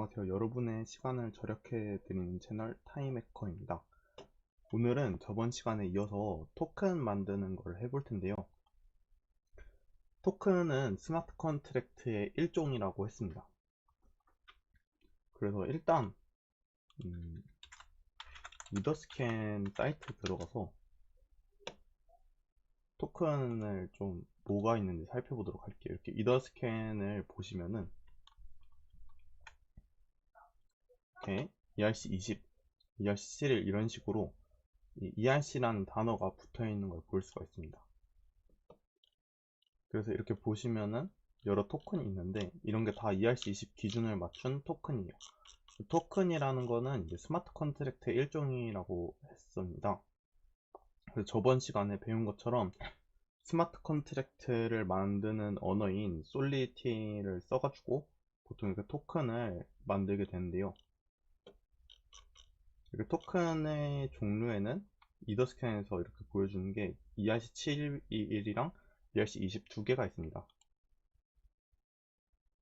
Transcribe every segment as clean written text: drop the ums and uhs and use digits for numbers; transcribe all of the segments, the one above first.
안녕하세요. 여러분의 시간을 절약해 드리는 채널 타임해커입니다. 오늘은 저번 시간에 이어서 토큰 만드는 걸 해볼 텐데요. 토큰은 스마트 컨트랙트의 일종이라고 했습니다. 그래서 일단 이더스캔 사이트 들어가서 토큰을 좀 뭐가 있는지 살펴보도록 할게요. 이렇게 이더스캔을 보시면은 이렇게 ERC20, ERC7 이런 식으로 이 ERC라는 단어가 붙어 있는 걸 볼 수가 있습니다. 그래서 이렇게 보시면은 여러 토큰이 있는데 이런 게 다 ERC20 기준을 맞춘 토큰이에요. 토큰이라는 거는 이제 스마트 컨트랙트의 일종이라고 했습니다. 그래서 저번 시간에 배운 것처럼 스마트 컨트랙트를 만드는 언어인 솔리디티를 써가지고 보통 이렇게 토큰을 만들게 되는데요. 이렇게 토큰의 종류에는 이더스캔에서 이렇게 보여주는 게 ERC721이랑 ERC20 두 개가 있습니다.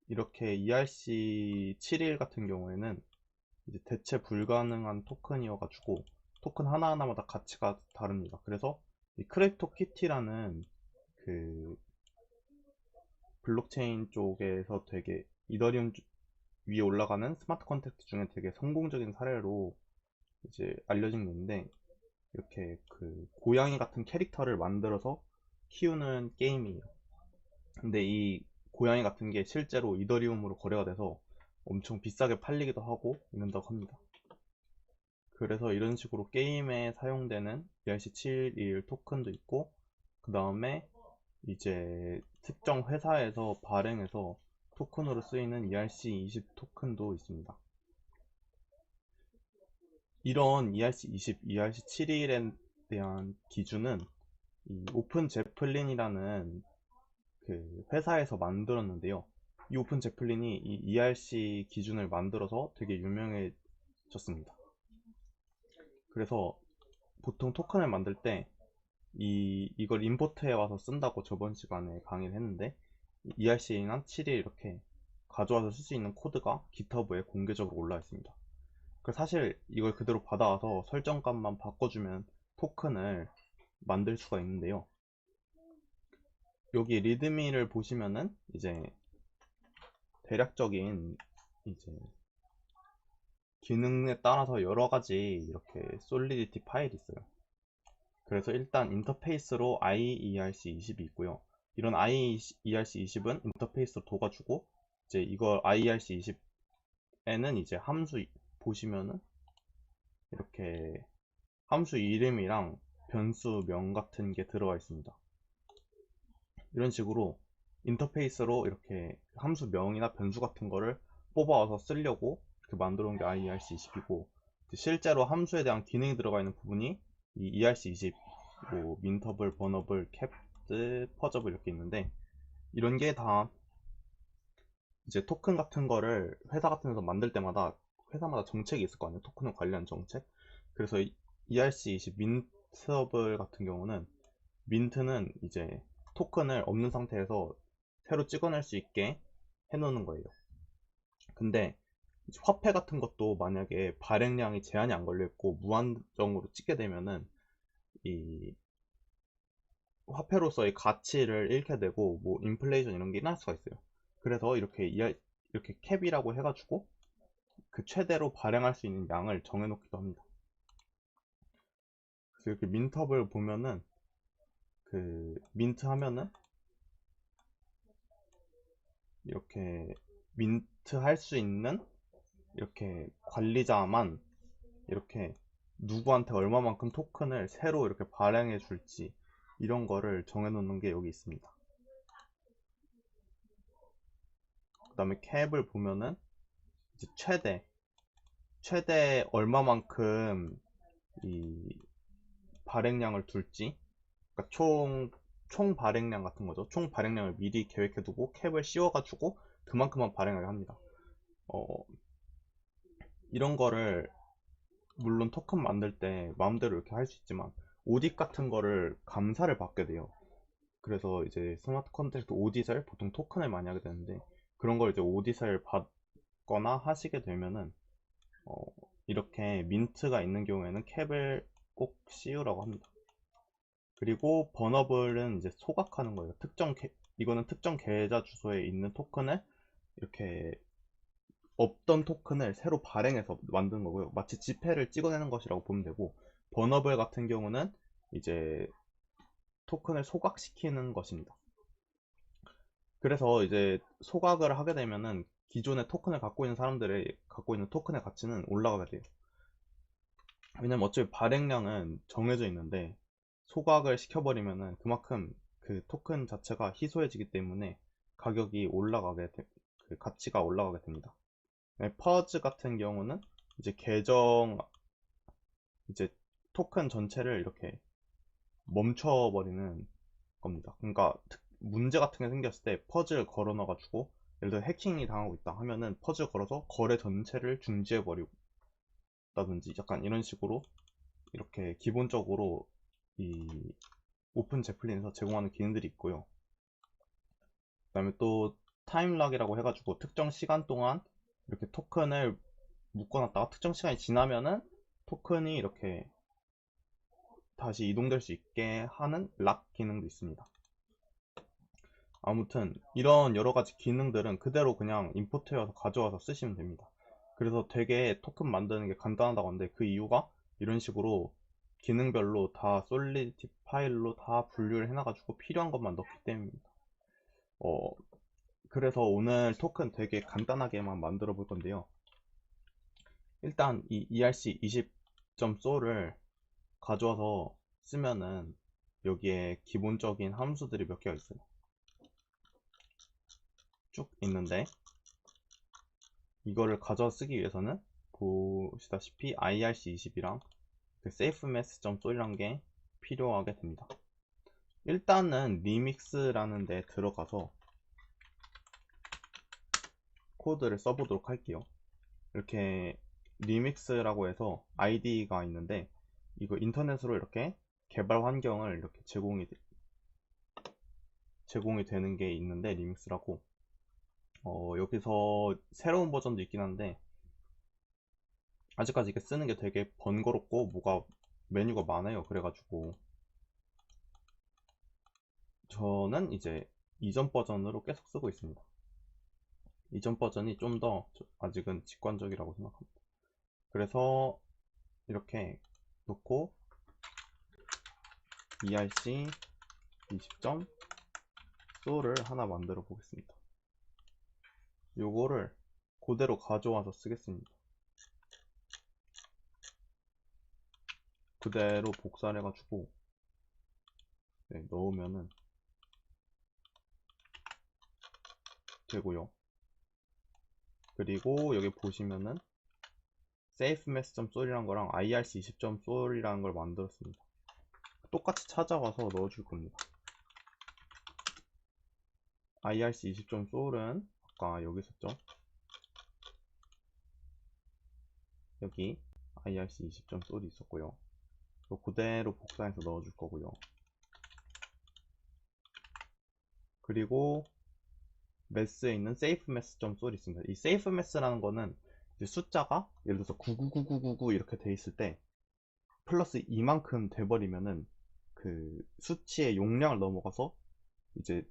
이렇게 ERC71 같은 경우에는 이제 대체 불가능한 토큰이어가지고 토큰 하나하나마다 가치가 다릅니다. 그래서 이 크립토키티라는 그 블록체인 쪽에서 되게 이더리움 위에 올라가는 스마트 컨트랙트 중에 되게 성공적인 사례로 이제 알려진 게 있는데 이렇게 그 고양이 같은 캐릭터를 만들어서 키우는 게임이에요. 근데 이 고양이 같은 게 실제로 이더리움으로 거래가 돼서 엄청 비싸게 팔리기도 하고 이런다고 합니다. 그래서 이런 식으로 게임에 사용되는 ERC721 토큰도 있고 그 다음에 이제 특정 회사에서 발행해서 토큰으로 쓰이는 ERC20 토큰도 있습니다. 이런 ERC20, ERC71에 대한 기준은 이 오픈 제플린이라는 그 회사에서 만들었는데요. 이 오픈 제플린이 이 ERC 기준을 만들어서 되게 유명해졌습니다. 그래서 보통 토큰을 만들 때 이걸 임포트해 와서 쓴다고 저번 시간에 강의를 했는데 ERC나 7일 이렇게 가져와서 쓸 수 있는 코드가 GitHub에 공개적으로 올라 있습니다. 사실 이걸 그대로 받아와서 설정값만 바꿔주면 토큰을 만들 수가 있는데요. 여기 리드미를 보시면은 이제 대략적인 이제 기능에 따라서 여러 가지 이렇게 솔리디티 파일이 있어요. 그래서 일단 인터페이스로 IERC20이 있고요. 이런 IERC20은 인터페이스로 둬가지고 이제 이걸 IERC20에는 이제 함수 보시면은 이렇게 함수 이름이랑 변수명 같은 게 들어가 있습니다. 이런 식으로 인터페이스로 이렇게 함수명이나 변수 같은 거를 뽑아와서 쓰려고 이렇게 만들어 놓은 게 IERC20이고 실제로 함수에 대한 기능이 들어가 있는 부분이 이 ERC20 뭐 민터블, 버너블, 캡드, 퍼저블 이렇게 있는데 이런 게 다 이제 토큰 같은 거를 회사 같은 데서 만들 때마다 회사마다 정책이 있을 거 아니에요. 토큰을 관리하는 정책. 그래서 ERC20 민터블 같은 경우는 민트는 이제 토큰을 없는 상태에서 새로 찍어낼 수 있게 해놓는 거예요. 근데 화폐 같은 것도 만약에 발행량이 제한이 안 걸려있고 무한정으로 찍게 되면은 이 화폐로서의 가치를 잃게 되고 뭐 인플레이션 이런 게 일어날 수가 있어요. 그래서 이렇게 캡이라고 해가지고 그 최대로 발행할 수 있는 양을 정해놓기도 합니다. 그래서 이렇게 민트업을 보면은 그 민트 하면은 이렇게 민트 할 수 있는 이렇게 관리자만 이렇게 누구한테 얼마만큼 토큰을 새로 이렇게 발행해 줄지 이런 거를 정해 놓는 게 여기 있습니다. 그 다음에 캡을 보면은 이제 최대 얼마만큼 이 발행량을 둘지, 그러니까 총 발행량 같은 거죠. 총 발행량을 미리 계획해 두고 캡을 씌워가지고 그만큼만 발행하게 합니다. 어, 이런 거를 물론 토큰 만들 때 마음대로 이렇게 할 수 있지만 오딧 같은 거를 감사를 받게 돼요. 그래서 이제 스마트 컨트랙트 오딧을 보통 토큰을 많이 하게 되는데 그런 걸 이제 오딧을 거나 하시게 되면은 이렇게 민트가 있는 경우에는 캡을 꼭 씌우라고 합니다. 그리고 버너블은 이제 소각하는 거예요. 이거는 특정 계좌 주소에 있는 토큰을 이렇게 없던 토큰을 새로 발행해서 만든 거고요. 마치 지폐를 찍어내는 것이라고 보면 되고, 버너블 같은 경우는 이제 토큰을 소각시키는 것입니다. 그래서 이제 소각을 하게 되면은 기존의 토큰을 갖고 있는 사람들의 갖고 있는 토큰의 가치는 올라가게 돼요. 왜냐면 어차피 발행량은 정해져 있는데 소각을 시켜버리면은 그만큼 그 토큰 자체가 희소해지기 때문에 가격이 그 가치가 올라가게 됩니다. 퍼즈 같은 경우는 이제 이제 토큰 전체를 이렇게 멈춰버리는 겁니다. 그러니까 문제 같은 게 생겼을 때 퍼즐 걸어 넣어가지고 예를 들어 해킹이 당하고 있다 하면은 퍼즐 걸어서 거래 전체를 중지해버리고 다든지 약간 이런 식으로 이렇게 기본적으로 이 오픈 제플린에서 제공하는 기능들이 있고요. 그 다음에 또 타임락이라고 해가지고 특정 시간 동안 이렇게 토큰을 묶어놨다가 특정 시간이 지나면은 토큰이 이렇게 다시 이동될 수 있게 하는 락 기능도 있습니다. 아무튼 이런 여러가지 기능들은 그대로 그냥 임포트해서 가져와서 쓰시면 됩니다. 그래서 되게 토큰 만드는 게 간단하다고 하는데 그 이유가 이런 식으로 기능별로 다 솔리디티 파일로 다 분류를 해놔가지고 필요한 것만 넣기 때문입니다. 어, 그래서 오늘 토큰 되게 간단하게만 만들어 볼 건데요. 일단 이 ERC20.so를 가져와서 쓰면은 여기에 기본적인 함수들이 몇 개가 있어요. 쭉 있는데 이거를 가져 쓰기 위해서는 보시다시피 IRC20이랑 그 safemess.so이란 게 필요하게 됩니다. 일단은 리믹스라는 데 들어가서 코드를 써보도록 할게요. 이렇게 리믹스라고 해서 아이디가 있는데 이거 인터넷으로 이렇게 개발 환경을 이렇게 제공이 되는 게 있는데 리믹스라고 여기서 새로운 버전도 있긴 한데 아직까지 이게 쓰는 게 되게 번거롭고 메뉴가 많아요. 그래가지고 저는 이제 이전 버전으로 계속 쓰고 있습니다. 이전 버전이 좀 더 아직은 직관적이라고 생각합니다. 그래서 이렇게 놓고 ERC 20.so를 하나 만들어 보겠습니다. 요거를 그대로 가져와서 쓰겠습니다. 그대로 복사를 해가지고 넣으면은 되고요. 그리고 여기 보시면은 safemess.so이란 거랑 irc20.so이라는 걸 만들었습니다. 똑같이 찾아와서 넣어줄 겁니다. irc20.so는 아까 여기 있었죠? 여기 irc20.so이 있었고요. 그대로 복사해서 넣어줄 거고요. 그리고 매스에 있는 safemess.so이 있습니다. 이 safemess라는 거는 이제 숫자가 예를 들어서 999999 이렇게 돼 있을 때 플러스 이만큼 돼버리면은 그 수치의 용량을 넘어가서 이제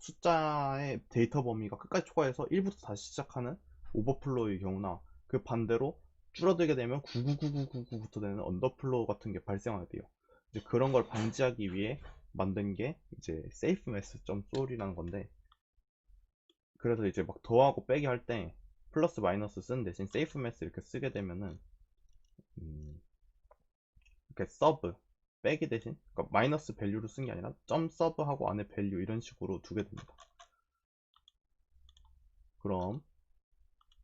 숫자의 데이터 범위가 끝까지 초과해서 1부터 다시 시작하는 오버플로우의 경우나 그 반대로 줄어들게 되면 999999부터 되는 언더플로우 같은 게 발생하게 돼요. 이제 그런 걸 방지하기 위해 만든 게 이제 safemess.so이라는 건데 그래서 이제 막 더하고 빼기 할 때 플러스 마이너스 쓰는 대신 safemess 이렇게 쓰게 되면은 이렇게 서브 빼기 대신 그러니까 마이너스 밸류로 쓴 게 아니라 점 서브하고 안에 밸류 이런 식으로 두게 됩니다. 그럼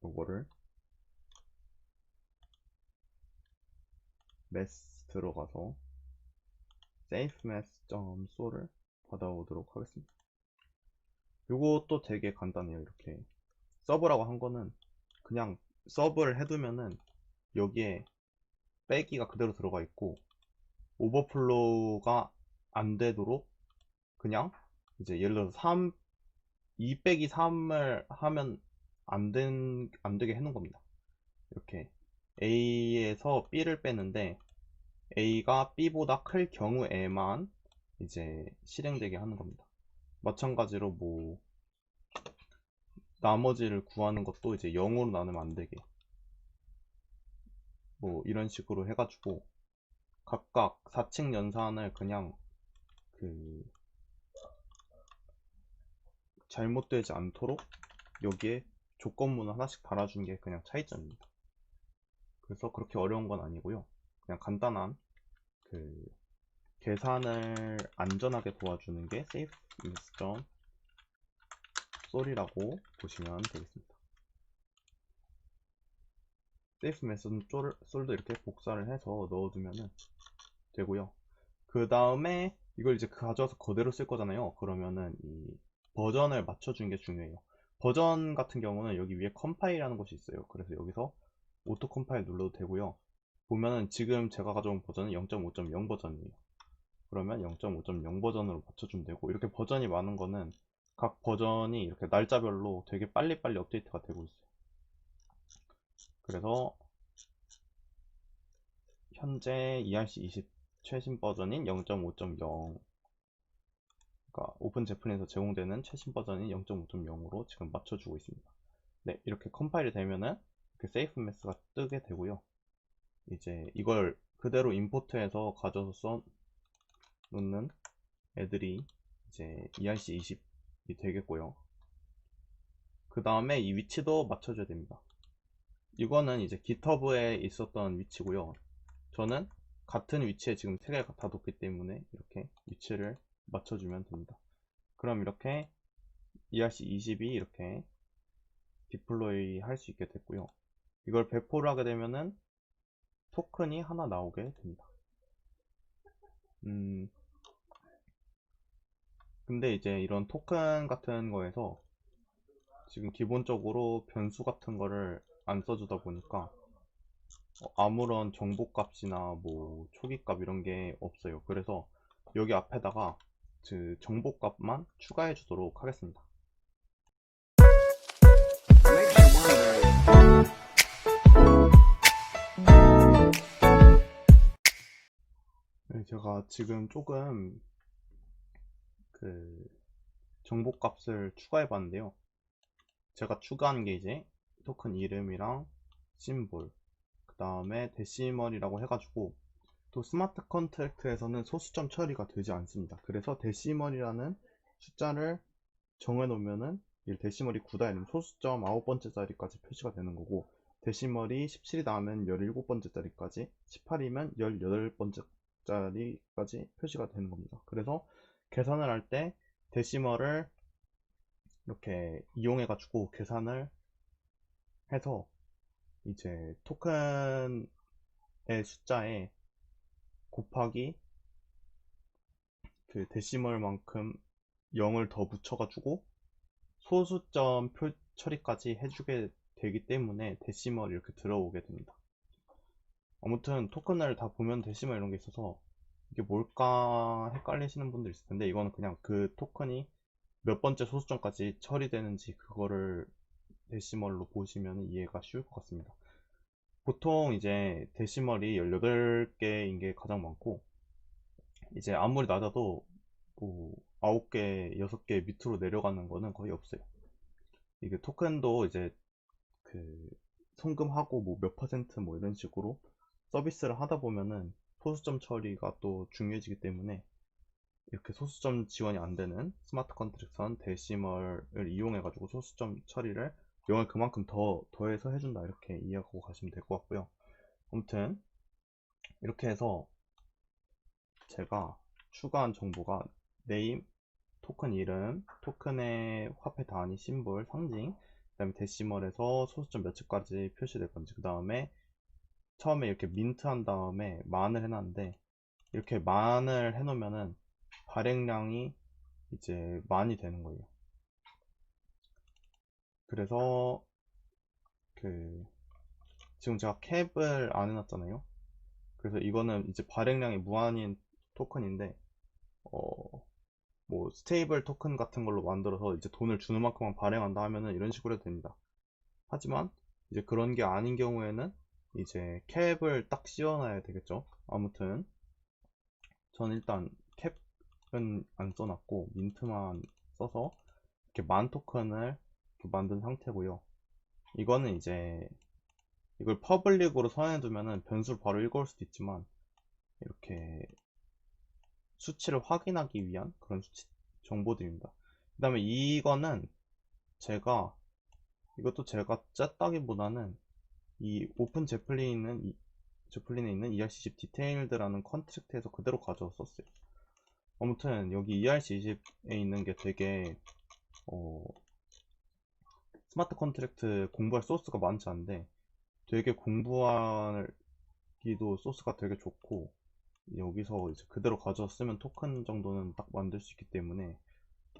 요거를 mass 들어가서 safemess.so를 받아오도록 하겠습니다. 요것도 되게 간단해요. 이렇게 서브라고 한 거는 그냥 서브를 해두면은 여기에 빼기가 그대로 들어가 있고 오버플로우가 안 되도록 그냥 이제 예를 들어서 2 빼기 3을 하면 안 되게 해놓은 겁니다. 이렇게 A에서 B를 빼는데 A가 B보다 클 경우에만 이제 실행되게 하는 겁니다. 마찬가지로 뭐 나머지를 구하는 것도 이제 0으로 나누면 안 되게 뭐 이런 식으로 해가지고 각각 4층 연산을 그냥 그 잘못되지 않도록 여기에 조건문을 하나씩 달아준 게 그냥 차이점입니다. 그래서 그렇게 어려운 건 아니고요. 그냥 간단한 그 계산을 안전하게 도와주는 게 safeMess.sol이라고 보시면 되겠습니다. safeMess.sol도 이렇게 복사를 해서 넣어두면 되고요. 그 다음에 이걸 이제 가져와서 그대로 쓸 거잖아요. 그러면은 이 버전을 맞춰주는 게 중요해요. 버전 같은 경우는 여기 위에 컴파일이라는 곳이 있어요. 그래서 여기서 오토 컴파일 눌러도 되고요. 보면은 지금 제가 가져온 버전은 0.5.0 버전이에요. 그러면 0.5.0 버전으로 맞춰주면 되고, 이렇게 버전이 많은 거는 각 버전이 이렇게 날짜별로 되게 빨리빨리 업데이트가 되고 있어요. 그래서 현재 ERC20 최신 버전인 0.5.0, 그러니까 오픈 제프린에서 제공되는 최신 버전인 0.5.0으로 지금 맞춰주고 있습니다. 네, 이렇게 컴파일이 되면은 이렇게 세이프 매스가 뜨게 되고요. 이제 이걸 그대로 임포트해서 가져서 써놓는 애들이 이제 ERC20이 되겠고요. 그 다음에 이 위치도 맞춰줘야 됩니다. 이거는 이제 GitHub에 있었던 위치고요. 저는 같은 위치에 지금 세 개가 다 놓기 때문에 이렇게 위치를 맞춰주면 됩니다. 그럼 이렇게 ERC20이 이렇게 디플로이 할 수 있게 됐고요. 이걸 배포를 하게 되면은 토큰이 하나 나오게 됩니다. 근데 이제 이런 토큰 같은 거에서 지금 기본적으로 변수 같은 거를 안 써주다 보니까 아무런 정보값이나 뭐 초기값 이런 게 없어요. 그래서 여기 앞에다가 그 정보값만 추가해 주도록 하겠습니다. 네, 제가 지금 조금 그 정보값을 추가해 봤는데요. 제가 추가한 게 이제 토큰 이름이랑 심볼, 그 다음에 데시멀이라고 해가지고, 또 스마트 컨트랙트에서는 소수점 처리가 되지 않습니다. 그래서 데시멀이라는 숫자를 정해 놓으면은 이 데시멀이 9다 이러면 소수점 9번째 자리까지 표시가 되는 거고, 데시멀이 17이 나오면 17번째 자리까지, 18이면 18번째 자리까지 표시가 되는 겁니다. 그래서 계산을 할 때 데시멀을 이렇게 이용해 가지고 계산을 해서 이제 토큰의 숫자에 곱하기 그 데시멀만큼 0을 더 붙여가지고 소수점 처리까지 해주게 되기 때문에 데시멀이 이렇게 들어오게 됩니다. 아무튼 토큰을 다 보면 데시멀 이런 게 있어서 이게 뭘까 헷갈리시는 분들 있을 텐데, 이거는 그냥 그 토큰이 몇 번째 소수점까지 처리되는지 그거를 데시멀로 보시면 이해가 쉬울 것 같습니다. 보통 이제 데시멀이 18개인 게 가장 많고, 이제 아무리 낮아도 뭐 9개, 6개 밑으로 내려가는 거는 거의 없어요. 이게 토큰도 이제 그 송금하고 뭐 몇 퍼센트 뭐 이런 식으로 서비스를 하다 보면은 소수점 처리가 또 중요해지기 때문에, 이렇게 소수점 지원이 안 되는 스마트 컨트랙트선 데시멀을 이용해 가지고 소수점 처리를 0을 그만큼 더 더해서 해준다, 이렇게 이해하고 가시면 될 것 같고요. 아무튼 이렇게 해서 제가 추가한 정보가 네임, 토큰 이름, 토큰의 화폐 단위, 심볼, 상징, 그 다음에 데시멀에서 소수점 몇츠까지 표시될 건지, 그 다음에 처음에 이렇게 민트 한 다음에 만을 해놨는데, 이렇게 만을 해놓으면은 발행량이 이제 만이 되는 거예요. 그래서 그 지금 제가 캡을 안 해놨잖아요. 그래서 이거는 이제 발행량이 무한인 토큰인데, 뭐 스테이블 토큰 같은 걸로 만들어서 이제 돈을 주는 만큼만 발행한다 하면은 이런 식으로 해도 됩니다. 하지만 이제 그런 게 아닌 경우에는 이제 캡을 딱 씌워놔야 되겠죠. 아무튼 전 일단 캡은 안 써놨고 민트만 써서 이렇게 만 토큰을 이렇게 만든 상태고요. 이거는 이제 이걸 퍼블릭으로 선해두면은 변수를 바로 읽어올 수도 있지만 이렇게 수치를 확인하기 위한 그런 수치 정보들입니다. 그 다음에 이거는 제가 이것도 제가 짰다기보다는 이 오픈 제플린에 있는 ERC20 디테일드라는 컨트랙트에서 그대로 가져왔었어요. 아무튼 여기 ERC20에 있는 게 되게 스마트 컨트랙트 공부할 소스가 많지 않은데 되게 공부하기도 소스가 되게 좋고 여기서 이제 그대로 가져왔으면 토큰 정도는 딱 만들 수 있기 때문에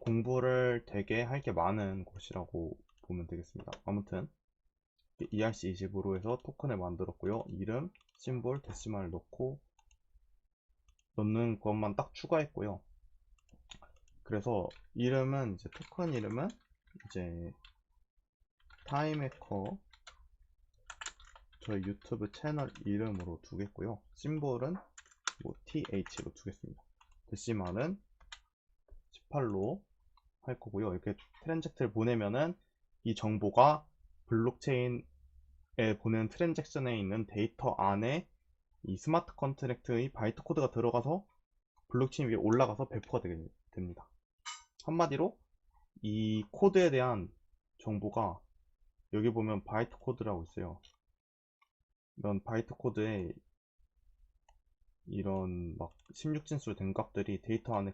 공부를 되게 할 게 많은 곳이라고 보면 되겠습니다. 아무튼 ERC20으로 해서 토큰을 만들었고요. 이름, 심볼, 데시말 넣는 것만 딱 추가했고요. 그래서 이름은 이제 토큰 이름은 이제 타임해커 저희 유튜브 채널 이름으로 두겠고요. 심볼은 뭐 TH로 두겠습니다. 데시말은 18로 할 거고요. 이렇게 트랜잭트를 보내면은 이 정보가 블록체인에 보내는 트랜잭션에 있는 데이터 안에 이 스마트 컨트랙트의 바이트 코드가 들어가서 블록체인 위에 올라가서 배포가 됩니다. 한마디로 이 코드에 대한 정보가 여기 보면 바이트 코드라고 있어요. 이런 바이트 코드에 이런 막 16진수로 된 값들이 데이터 안에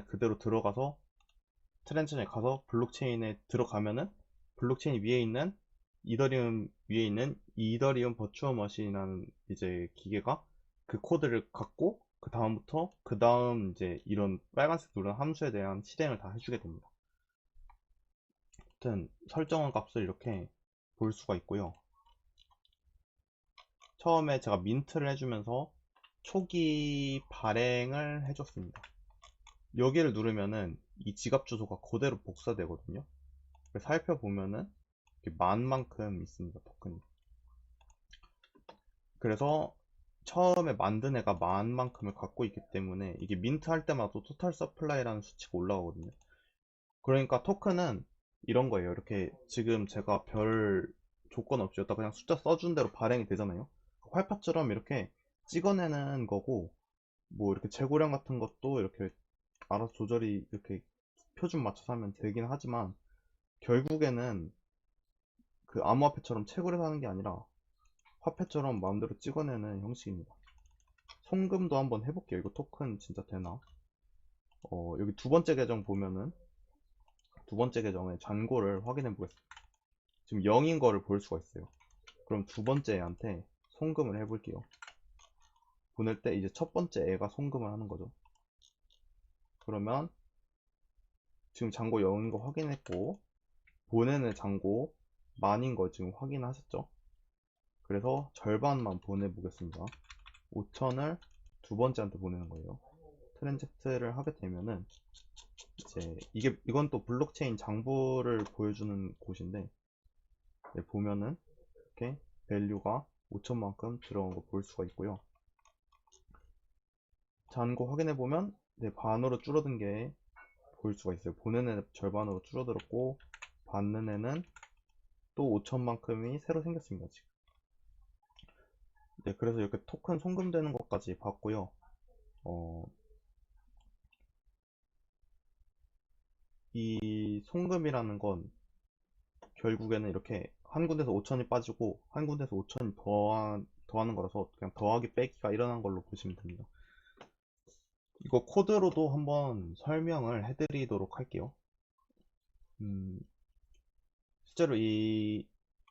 그대로 들어가서 트랜잭션에 가서 블록체인에 들어가면은 블록체인 위에 있는 이더리움 위에 있는 이더리움 버추어 머신이라는 이제 기계가 그 코드를 갖고 그 다음 이제 이런 빨간색 누른 함수에 대한 실행을 다 해주게 됩니다. 아무튼 설정한 값을 이렇게 볼 수가 있고요. 처음에 제가 민트를 해주면서 초기 발행을 해줬습니다. 여기를 누르면은 이 지갑 주소가 그대로 복사되거든요. 살펴보면은 만만큼 있습니다, 토큰이. 그래서 처음에 만든 애가 만만큼을 갖고 있기 때문에 이게 민트 할 때마다 토탈 서플라이라는 수치가 올라가거든요. 그러니까 토큰은 이런 거예요. 이렇게 지금 제가 별 조건 없이 여기다 그냥 숫자 써준 대로 발행이 되잖아요. 활파처럼 이렇게 찍어내는 거고, 뭐 이렇게 재고량 같은 것도 이렇게 알아서 조절이 이렇게 표준 맞춰서 하면 되긴 하지만 결국에는 그 암호화폐처럼 채굴해서 하는 게 아니라 화폐처럼 마음대로 찍어내는 형식입니다. 송금도 한번 해볼게요. 이거 토큰 진짜 되나? 여기 두 번째 계정 보면은 두 번째 계정의 잔고를 확인해 보겠습니다. 지금 0인 거를 볼 수가 있어요. 그럼 두 번째 애한테 송금을 해볼게요. 보낼 때 이제 첫 번째 애가 송금을 하는 거죠. 그러면 지금 잔고 0인 거 확인했고 보내는 잔고 만인 거 지금 확인하셨죠? 그래서 절반만 보내보겠습니다. 5천을 두 번째한테 보내는 거예요. 트랜잭트를 하게 되면은 이제 이건 또 블록체인 장부를 보여주는 곳인데 보면은 이렇게 밸류가 5천만큼 들어간 거 볼 수가 있고요. 잔고 확인해 보면 반으로 줄어든 게 볼 수가 있어요. 보내는 애 절반으로 줄어들었고 받는 애는 또 5천만큼이 새로 생겼습니다. 지금. 그래서 이렇게 토큰 송금되는 것까지 봤고요. 이 송금이라는 건 결국에는 이렇게 한 군데서 5천이 빠지고 한 군데서 5천이 더하는 거라서 그냥 더하기 빼기가 일어난 걸로 보시면 됩니다. 이거 코드로도 한번 설명을 해드리도록 할게요. 실제로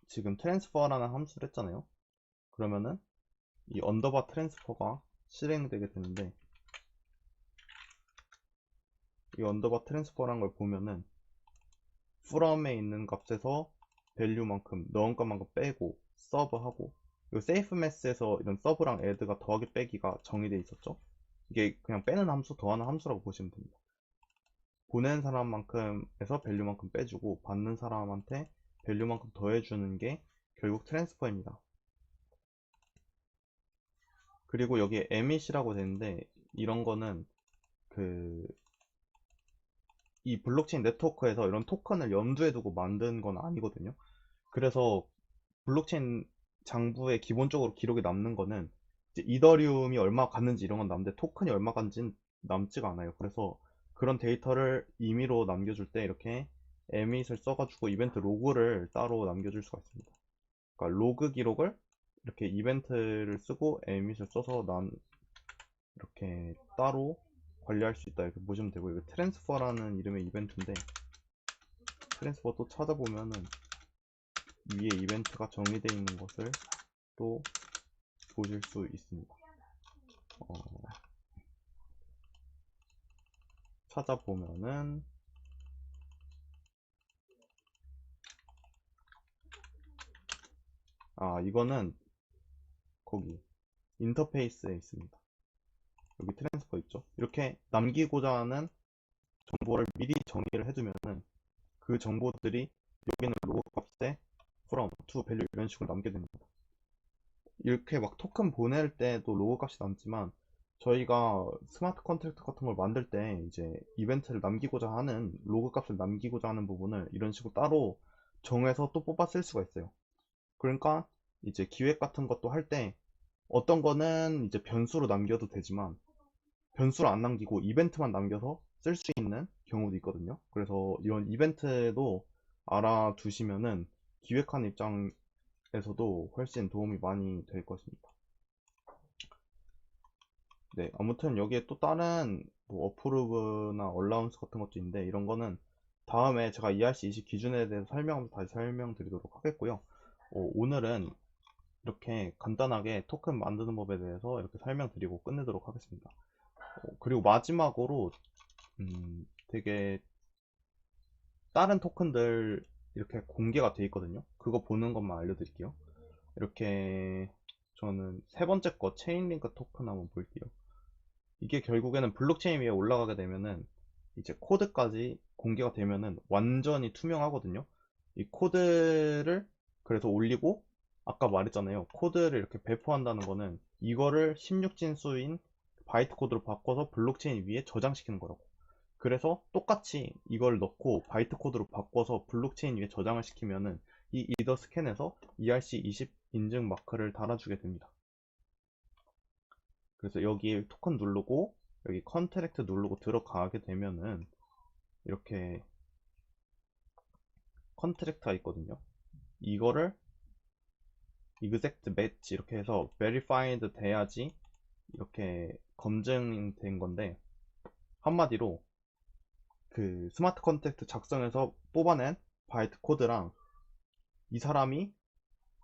지금 트랜스퍼라는 함수를 했잖아요. 그러면은 이 언더바 트랜스퍼가 실행되게 되는데 이 언더바 트랜스퍼라는 걸 보면은 from에 있는 값에서 밸류만큼 넣은 것만큼 빼고 서브하고 이 세이프 매스에서 이런 서브랑 애드가 더하기 빼기가 정의되어 있었죠. 이게 그냥 빼는 함수 더하는 함수라고 보시면 됩니다. 보낸 사람만큼에서 밸류만큼 빼주고 받는 사람한테 밸류만큼 더해주는 게 결국 트랜스퍼입니다. 그리고 여기에 emit이라고 되는데 이런 거는 그 이 블록체인 네트워크에서 이런 토큰을 염두에 두고 만든 건 아니거든요. 그래서 블록체인 장부에 기본적으로 기록이 남는 거는 이제 이더리움이 얼마 갔는지 이런 건 남는데 토큰이 얼마 간지는 남지가 않아요. 그래서 그런 데이터를 임의로 남겨줄 때 이렇게 emit을 써가지고 이벤트 로그를 따로 남겨줄 수가 있습니다. 그러니까 로그 기록을 이렇게 이벤트를 쓰고 emit을 써서 난 이렇게 따로 관리할 수 있다 이렇게 보시면 되고, 이거 트랜스퍼라는 이름의 이벤트인데 트랜스퍼 또 찾아보면은 위에 이벤트가 정의되어 있는 것을 또 보실 수 있습니다. 찾아보면은 이거는 거기 인터페이스에 있습니다. 여기 트랜스퍼 있죠. 이렇게 남기고자 하는 정보를 미리 정의를 해두면은 그 정보들이 여기는 로그 값에 from, to, value 이런 식으로 남게 됩니다. 이렇게 막 토큰 보낼 때도 로그 값이 남지만 저희가 스마트 컨트랙트 같은 걸 만들 때 이제 이벤트를 남기고자 하는 로그 값을 남기고자 하는 부분을 이런 식으로 따로 정해서 또 뽑아 쓸 수가 있어요. 그러니까 이제 기획 같은 것도 할 때 어떤 거는 이제 변수로 남겨도 되지만 변수를 안 남기고 이벤트만 남겨서 쓸 수 있는 경우도 있거든요. 그래서 이런 이벤트도 알아두시면은 기획하는 입장에서도 훨씬 도움이 많이 될 것입니다. 네, 아무튼 여기에 또 다른 뭐 어프로브나 얼라운스 같은 것도 있는데 이런 거는 다음에 제가 ERC20 기준에 대해서 설명하면서 다시 설명드리도록 하겠고요. 오늘은 이렇게 간단하게 토큰 만드는 법에 대해서 이렇게 설명드리고 끝내도록 하겠습니다. 그리고 마지막으로 되게 다른 토큰들 이렇게 공개가 돼 있거든요. 그거 보는 것만 알려드릴게요. 이렇게 저는 세 번째 거 체인링크 토큰 한번 볼게요. 이게 결국에는 블록체인 위에 올라가게 되면은 이제 코드까지 공개가 되면은 완전히 투명하거든요. 이 코드를 그래서 올리고 아까 말했잖아요. 코드를 이렇게 배포한다는 거는 이거를 16진수인 바이트 코드로 바꿔서 블록체인 위에 저장시키는 거라고. 그래서 똑같이 이걸 넣고 바이트 코드로 바꿔서 블록체인 위에 저장을 시키면은 이 이더 스캔에서 ERC20 인증 마크를 달아주게 됩니다. 그래서 여기 토큰 누르고 여기 컨트랙트 누르고 들어가게 되면은 이렇게 컨트랙트가 있거든요. 이거를 exact match 이렇게 해서 verified 돼야지 이렇게 검증된 건데, 한마디로 그 스마트 컨트랙트 작성해서 뽑아낸 바이트 코드랑 이 사람이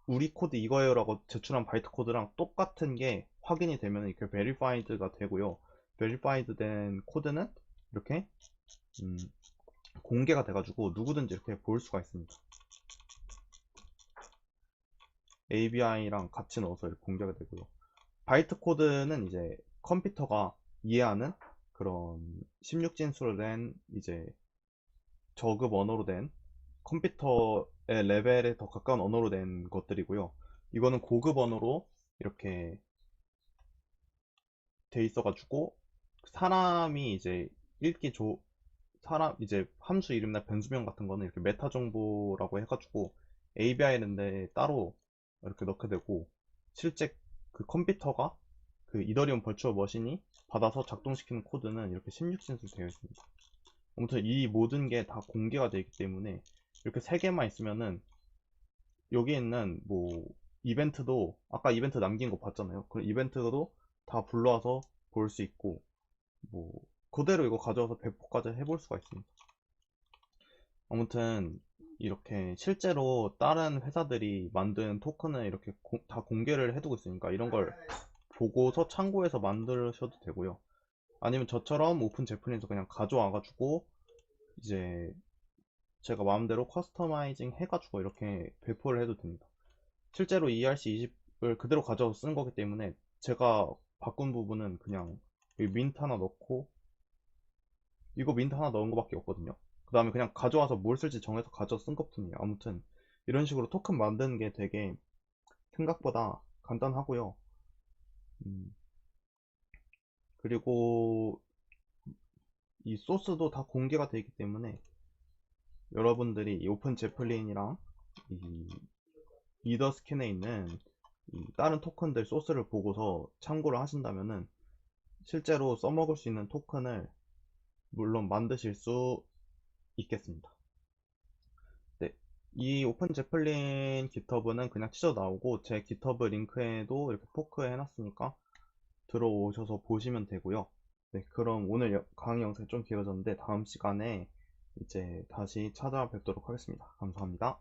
우리 코드 이거예요 라고 제출한 바이트 코드랑 똑같은 게 확인이 되면 이렇게 verified가 되고요. verified 된 코드는 이렇게 공개가 돼가지고 누구든지 이렇게 볼 수가 있습니다. ABI랑 같이 넣어서 이렇게 공개가 되고요. 바이트 코드는 이제 컴퓨터가 이해하는 그런 16진수로 된 이제 저급 언어로 된 컴퓨터의 레벨에 더 가까운 언어로 된 것들이고요. 이거는 고급 언어로 이렇게 돼 있어가지고 사람이 이제 읽기 사람 이제 함수 이름이나 변수명 같은 거는 이렇게 메타 정보라고 해가지고 ABI는데 따로 이렇게 넣게 되고, 실제 그 컴퓨터가 그 이더리움 버추얼 머신이 받아서 작동시키는 코드는 이렇게 16진수로 되어 있습니다. 아무튼 이 모든 게 다 공개가 되어 있기 때문에 이렇게 세 개만 있으면은 여기 있는 뭐 이벤트도 아까 이벤트 남긴 거 봤잖아요. 그 이벤트도 다 불러와서 볼 수 있고 뭐 그대로 이거 가져와서 배포까지 해볼 수가 있습니다. 아무튼 이렇게 실제로 다른 회사들이 만든 토큰을 이렇게 다 공개를 해두고 있으니까 이런 걸 보고서 참고해서 만드셔도 되고요. 아니면 저처럼 오픈 제프린에서 그냥 가져와 가지고 이제 제가 마음대로 커스터마이징 해가지고 이렇게 배포를 해도 됩니다. 실제로 ERC20을 그대로 가져와서 쓴 거기 때문에 제가 바꾼 부분은 그냥 여기 민트 하나 넣고 이거 민트 하나 넣은 거밖에 없거든요. 그 다음에 그냥 가져와서 뭘 쓸지 정해서 가져서 쓴 것뿐이에요. 아무튼 이런 식으로 토큰 만드는 게 되게 생각보다 간단하고요. 음, 그리고 이 소스도 다 공개가 되어 있기 때문에 여러분들이 이 오픈 제플린이랑 이 이더 스캔에 있는 이 다른 토큰들 소스를 보고서 참고를 하신다면은 실제로 써먹을 수 있는 토큰을 물론 만드실 수 있겠습니다. 네. 이 오픈 제플린 깃허브는 그냥 치져 나오고 제 깃허브 링크에도 이렇게 포크 해놨으니까 들어오셔서 보시면 되고요. 네, 그럼 오늘 강의 영상이 좀 길어졌는데 다음 시간에 이제 다시 찾아뵙도록 하겠습니다. 감사합니다.